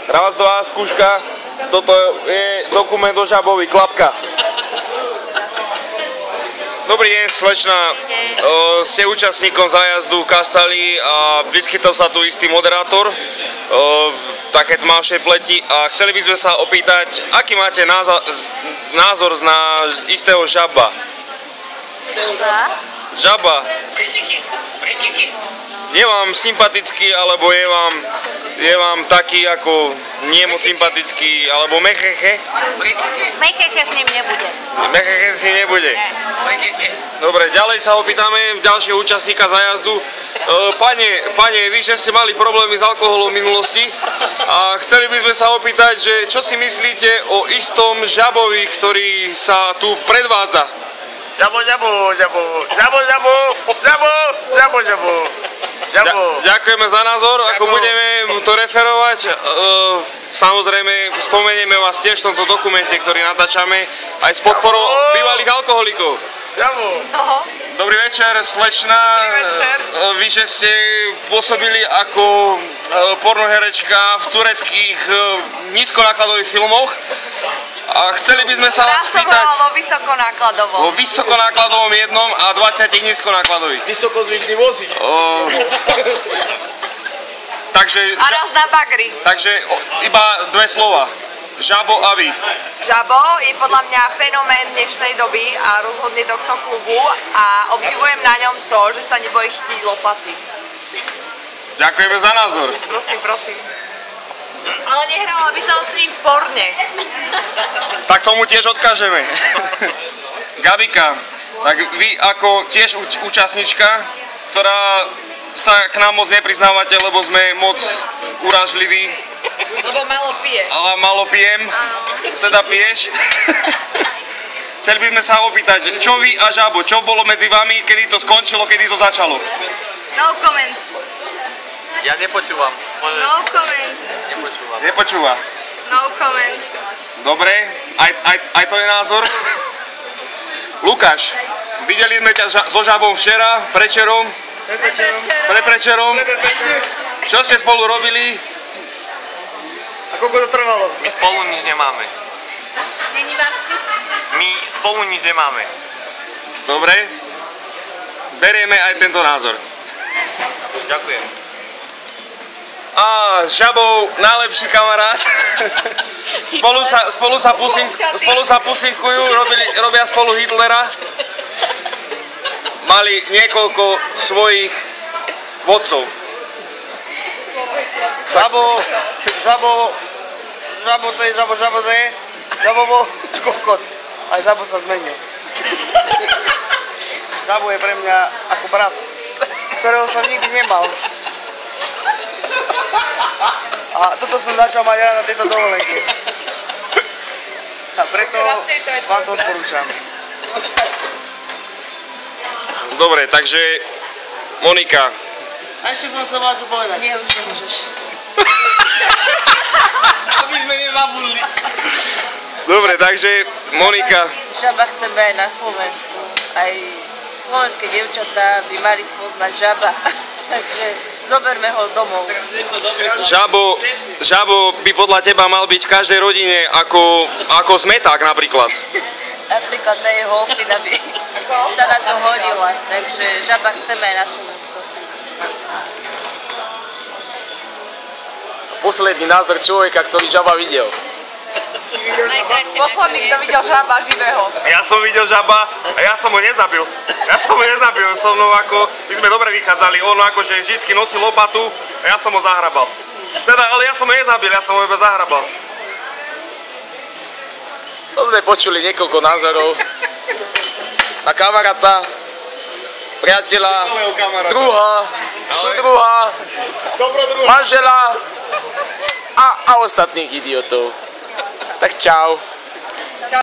Raz, dva, skúška. Toto je dokument o Žabovi, klapka. Dobrý deň, slečna. Ste účastníkom zájazdu Kastali a vyskytol sa tu istý moderátor, také tmavšej pleti, a chceli by sme sa opýtať, aký máte názor na istého Žaba? Žaba. Je vám sympatický, alebo je vám taký ako nie moc sympatický, alebo mecheche? Mecheche s ním nebude. Mecheche s ním nebude. Dobre, ďalej sa opýtame ďalšieho účastníka zájazdu. Pane, vy, že ste mali problémy s alkoholom v minulosti a chceli by sme sa opýtať, že čo si myslíte o istom Žabovi, ktorý sa tu predvádza? Žabo. Ďakujeme za názor, ako budeme to referovať. Samozrejme, spomenieme vás tiež v tomto dokumente, ktorý natáčame, aj s podporou bývalých alkoholikov. Dobrý večer, slečna. Vy, že ste pôsobili ako pornoherečka v tureckých nízkonákladových filmoch. A chceli by sme sa vás spýtať... vo vysokonákladovom. Vo vysokonákladovom jednom a 20 nízkonákladových. Vysokozvyšný vozík. Takže... A raz na bagri. Takže iba dve slova. Žabo a vy. Žabo je podľa mňa fenomén dnešnej doby a rozhodne tohto klubu a obdivujem na ňom to, že sa nebojí chytiť lopaty. Ďakujeme za názor. Prosím. Ale nehrala by som s ním v porne. Tak tomu tiež odkážeme. Gabika, tak vy ako tiež účastnička, ktorá sa k nám moc nepriznávate, lebo sme moc urážliví. Lebo malo pije. Ale malo pijem, teda piješ. Chceli by sme sa opýtať, čo vy a Žabo, čo bolo medzi vami, kedy to skončilo, kedy to začalo? No comment. Ja nepočúvam. No comment. Nepočúva. No comment. Dobre, aj to je názor. Lukáš, videli sme ťa so Žabom včera, prečerom. Čo ste spolu robili? A koľko to trvalo? My spolu nič nemáme. My spolu nič nemáme. Dobre. Berieme aj tento názor. Ďakujem. A Žabov najlepší kamarát. Spolu sa pusinkujú, robia spolu Hitlera. Mali niekoľko svojich vodcov. Žabo to je Žabo bol kokot. Aj Žabo sa zmenil. Žabo je pre mňa ako brat, ktorého som nikdy nemal. A toto som začal mať rád na tejto dovolenke. A preto vám to odporúčam. Dobre, takže Monika. A ešte som sa mal čo povedať. Nie, už nemôžeš. Aby sme nezabudli. Dobre, takže Monika. Žaba chceme aj na Slovensku. Aj slovenské dievčatá by mali spoznať Žaba. Takže zoberme ho domov. Žabo by podľa teba mal byť v každej rodine ako smeták napríklad. Napríklad na jeho ofina by sa na to hodila. Takže Žaba chceme aj na Slovensku. Posledný názor človeka, ktorý Žaba videl. Posledný, kto videl Žaba živého. Ja som videl Žaba a ja som ho nezabil. My sme dobre vychádzali. On akože vždycky nosil lopatu a ja som ho zahrabal. Ale ja som ho nezabil, ja som ho iba zahrabal. To sme počuli niekoľko názorov. Na kamaráta, priateľa, druha, súdruha, manžela a ostatných idiotov. Tak čau.